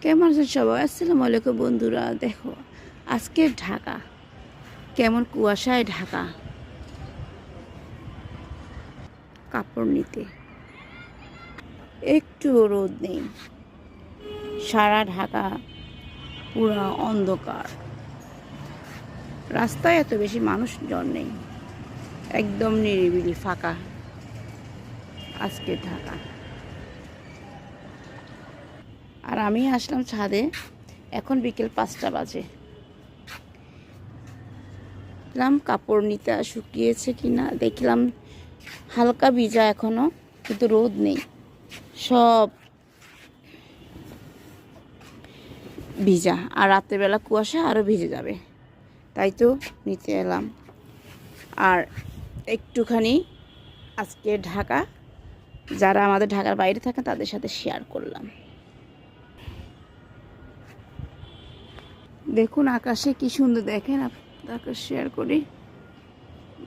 কেমন আছেন সবাই? আসসালামু আলাইকুম বন্ধুরা। দেখো আজকে ঢাকা কেমন কুয়াশায় ঢাকা। কাপড় নিতে একটু রোদ নেই, সারা ঢাকা পুরা অন্ধকার। রাস্তায় এত বেশি মানুষজন নেই, একদম নিরিবিলি ফাঁকা আজকে ঢাকা। আর আমি আসলাম ছাদে, এখন বিকেল 5টা বাজে। কাপড় নিতে শুকিয়েছে কিনা দেখলাম, হালকা ভিজা এখনো, কিন্তু রোদ নেই, সব ভিজা। আর রাত্রেবেলা কুয়াশা আরও ভিজে যাবে, তাই তো নিতে এলাম। আর একটুখানি আজকে ঢাকা, যারা আমাদের ঢাকার বাইরে থাকেন তাদের সাথে শেয়ার করলাম। দেখুন আকাশে কি সুন্দর, দেখেন আকাশ শেয়ার করি,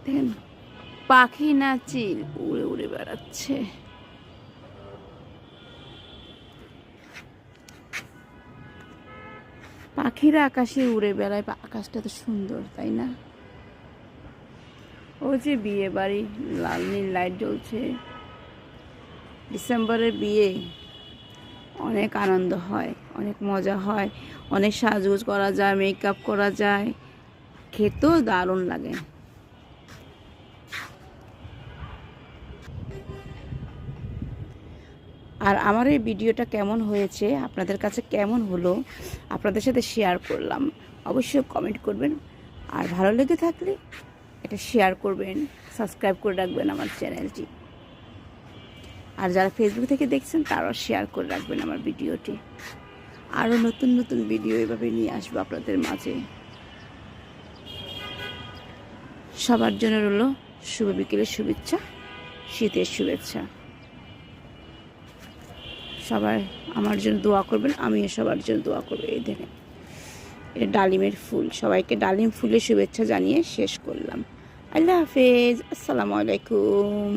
দেখেন পাখি না চিল উড়ে উড়ে বেড়াচ্ছে। পাখিরা আকাশে উড়ে বেড়ায়, আকাশটা তো সুন্দর, তাই না? ও যে বিয়ে বাড়ি, লাল নীল লাইট জ্বলছে। ডিসেম্বরের বিয়ে অনেক আনন্দ হয়, অনেক মজা হয়, অনেক সাজগোজ করা যায়, মেকআপ করা যায়, খেতেও দারুণ লাগে। আর আমার এই ভিডিওটা কেমন হয়েছে, আপনাদের কাছে কেমন হলো, আপনাদের সাথে শেয়ার করলাম। অবশ্যই কমেন্ট করবেন, আর ভালো লেগে থাকলে এটা শেয়ার করবেন, সাবস্ক্রাইব করে রাখবেন আমার চ্যানেলটি। আর যারা ফেসবুক থেকে দেখছেন তারাও শেয়ার করে রাখবেন আমার ভিডিওটি। আরও নতুন নতুন ভিডিও এভাবে নিয়ে আসবো আপনাদের মাঝে। সবার জন্য রইল শুভ বিকেলের শুভেচ্ছা, শীতের শুভেচ্ছা। সবাই আমার জন্য দোয়া করবেন, আমিও সবার জন্য দোয়া করবো। এই দেখেন, এটা ডালিমের ফুল। সবাইকে ডালিম ফুলের শুভেচ্ছা জানিয়ে শেষ করলাম। আল্লাহ হাফেজ, আসসালামু আলাইকুম।